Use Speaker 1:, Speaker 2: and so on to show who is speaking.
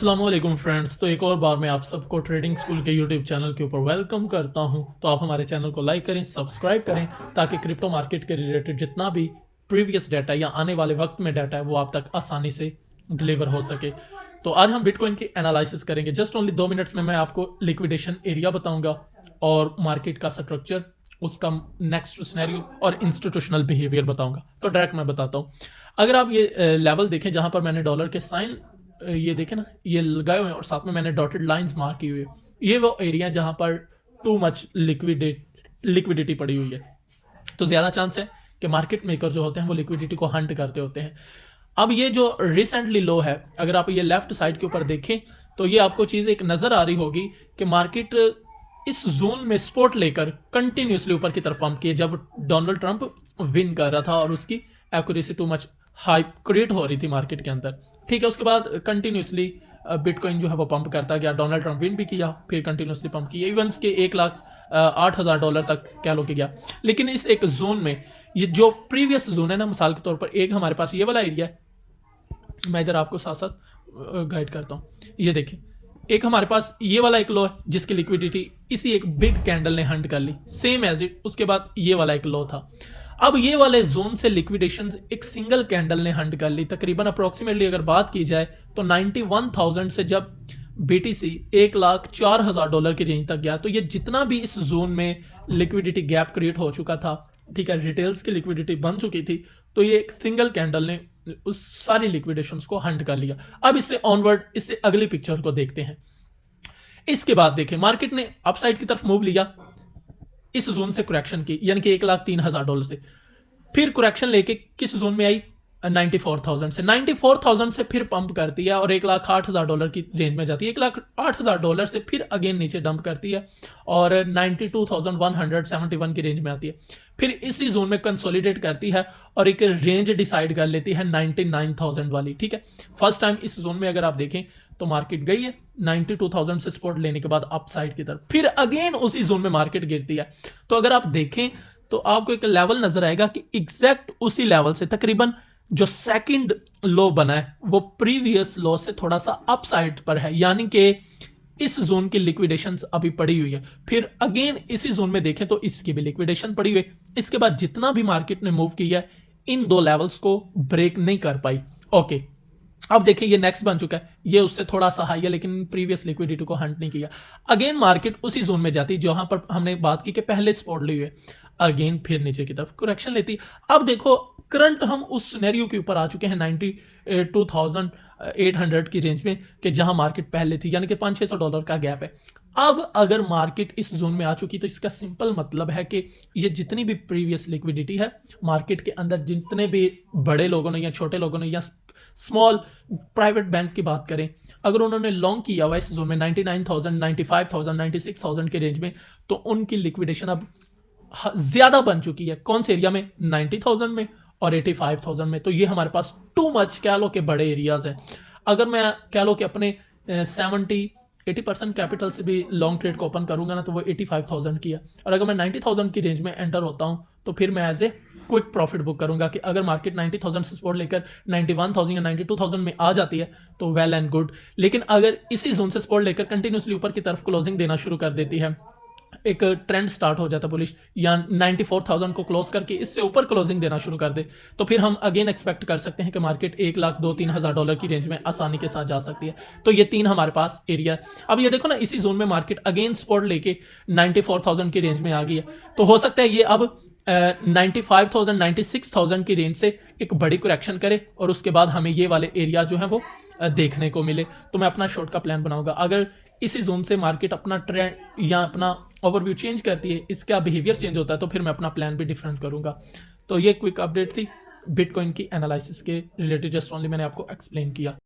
Speaker 1: अस्सलामुअलैकुम फ्रेंड्स। तो एक और बार मैं आप सबको ट्रेडिंग स्कूल के यूट्यूब चैनल के ऊपर वेलकम करता हूं। तो आप हमारे चैनल को लाइक करें, सब्सक्राइब करें ताकि क्रिप्टो मार्केट के रिलेटेड जितना भी प्रीवियस डाटा या आने वाले वक्त में डाटा है वो आप तक आसानी से डिलीवर हो सके। तो आज हम बिटकॉइन की एनालिसिस करेंगे। जस्ट ओनली 2 मिनट्स में मैं आपको लिक्विडेशन एरिया बताऊंगा और मार्केट का स्ट्रक्चर, उसका नेक्स्ट सिनेरियो और इंस्टीट्यूशनल बिहेवियर बताऊंगा। तो डायरेक्ट मैं बताता हूँ। अगर आप ये लेवल देखें जहां पर मैंने डॉलर के साइन ये देखें ना, ये लगाए हुए हैं और साथ में मैंने डॉटेड लाइंस मार्क की हुई है। ये वो एरिया जहां पर टू मच लिक्विडिटी पड़ी हुई है, तो ज़्यादा चांस है कि मार्केट मेकर जो होते हैं वो लिक्विडिटी को हंट करते होते हैं। अब ये जो रिसेंटली लो है, अगर आप ये लेफ्ट साइड के ऊपर देखें तो ये आपको चीज़ एक नज़र आ रही होगी कि मार्केट इस जोन में सपोर्ट लेकर कंटिन्यूसली ऊपर की तरफ पंप किए जब डोनाल्ड ट्रंप विन कर रहा था और उसकी accuracy too much hype create हो रही थी मार्केट के अंदर। ठीक है, उसके बाद कंटिन्यूसली बिटकॉइन जो है वो पंप करता गया। डोनाल्ड ट्रंप विन भी किया, फिर कंटिन्यूसली पंप किया, इवेंट्स के $1,08,000 तक कह लो कि गया। लेकिन इस एक जोन में, ये जो प्रीवियस जोन है ना, मिसाल के तौर पर एक हमारे पास ये वाला एरिया है, मैं इधर आपको साथ साथ गाइड करता हूँ। ये देखिए, एक हमारे पास ये वाला एक लो है जिसकी लिक्विडिटी इसी एक बिग कैंडल ने हंट कर ली, सेम एज इट। उसके बाद ये वाला एक लो था। अब ये वाले जोन से लिक्विडेशन एक सिंगल कैंडल ने हंट कर ली। तकरीबन अप्रोक्सीमेटली अगर बात की जाए तो 91,000 से जब बीटीसी $1,04,000 की रेंज तक गया, तो ये जितना भी इस जोन में लिक्विडिटी गैप क्रिएट हो चुका था, ठीक है, रिटेल्स की लिक्विडिटी बन चुकी थी, तो ये एक सिंगल कैंडल ने उस सारी लिक्विडेशंस को हंट कर लिया। अब इससे ऑनवर्ड, इससे अगली पिक्चर को देखते हैं। इसके बाद देखें, मार्केट ने अपसाइड की तरफ मूव लिया, इस जोन से करेक्शन की, यानी कि $1,03,000 से फिर करेक्शन लेके किस जोन में आई, 94,000 से। 94,000 से फिर पंप करती है और $1,08,000 की रेंज में जाती है। $1,08,000 से फिर अगेन नीचे डंप करती है और 92,171 की रेंज में आती है। फिर इसी जोन में कंसोलिडेट करती है और एक रेंज डिसाइड कर लेती है 99,000 वाली। ठीक है, फर्स्ट टाइम इस जोन में अगर आप देखें तो मार्केट गई है 92,000 से सपोर्ट लेने के बाद अपसाइड की तरफ, फिर अगेन उसी जोन में मार्केट गिरती है। तो अगर आप देखें तो आपको एक लेवल नजर आएगा कि एग्जैक्ट उसी लेवल से तकरीबन जो सेकंड लो बना है वो प्रीवियस लो से थोड़ा सा अपसाइड पर है, यानी कि इस जोन की लिक्विडेशन अभी पड़ी हुई है। फिर अगेन इसी जोन में देखें तो इसकी भी लिक्विडेशन पड़ी हुई है। इसके बाद जितना भी मार्केट ने मूव किया है, इन दो लेवल्स को ब्रेक नहीं कर पाई। ओके, अब देखिए ये नेक्स्ट बन चुका है, ये उससे थोड़ा सा हाई है लेकिन प्रीवियस लिक्विडिटी को हंट नहीं किया। अगेन मार्केट उसी जोन में जाती जहां पर हमने बात की कि पहले सपोर्ट ली हुई है, अगेन फिर नीचे की तरफ करेक्शन लेती। अब देखो करंट हम उस सिनेरियो के ऊपर आ चुके हैं 92,800 की रेंज में, कि जहां मार्केट पहले थी, यानी कि $500-600 का गैप है। अब अगर मार्केट इस जोन में आ चुकी तो इसका सिंपल मतलब है कि ये जितनी भी प्रीवियस लिक्विडिटी है मार्केट के अंदर, जितने भी बड़े लोगों ने या छोटे लोगों ने या स्मॉल प्राइवेट बैंक की बात करें, अगर उन्होंने लॉन्ग किया हुआ इस जोन में 99,000, 95,000, 96,000 के रेंज में, तो उनकी लिक्विडेशन अब ज्यादा बन चुकी है। कौन से एरिया में, 90,000 में और 85,000 में। तो ये हमारे पास टू मच कह लो कि बड़े एरियाज हैं। अगर मैं कह लो कि अपने 70-80% कैपिटल से भी लॉन्ग ट्रेड को ओपन करूंगा ना, तो वो 85,000 की है। और अगर मैं 90,000 की रेंज में एंटर होता हूं तो फिर मैं as a quick profit book करूंगा कि अगर मार्केट 90,000 से सपोर्ट लेकर 91,000 या 92,000 में आ जाती है तो वेल एंड गुड। लेकिन अगर इसी जोन से सपोर्ट लेकर कंटिन्यूसली ऊपर की तरफ क्लोजिंग देना शुरू कर देती है, एक ट्रेंड स्टार्ट हो जाता पुलिस, या 94,000 को क्लोज करके इससे ऊपर क्लोजिंग देना शुरू कर दे, तो फिर हम अगेन एक्सपेक्ट कर सकते हैं कि मार्केट $1,02,000-3,000 की रेंज में आसानी के साथ जा सकती है। तो ये तीन हमारे पास एरिया। अब ये देखो ना, इसी जोन में मार्केट अगेन सपोर्ट लेके 94,000 की रेंज में आ गई है। तो हो सकता है ये अब 95,000, 96,000 की रेंज से एक बड़ी करेक्शन करे और उसके बाद हमें ये वाले एरिया जो है वो देखने को मिले। तो मैं अपना शॉर्ट का प्लान बनाऊंगा। अगर इसी जोन से मार्केट अपना ट्रेंड या अपना ओवरव्यू चेंज करती है, इसका बिहेवियर चेंज होता है, तो फिर मैं अपना प्लान भी डिफरेंट करूंगा। तो ये क्विक अपडेट थी बिटकॉइन की एनालिसिस के रिलेटेड, जस्ट ओनली मैंने आपको एक्सप्लेन किया।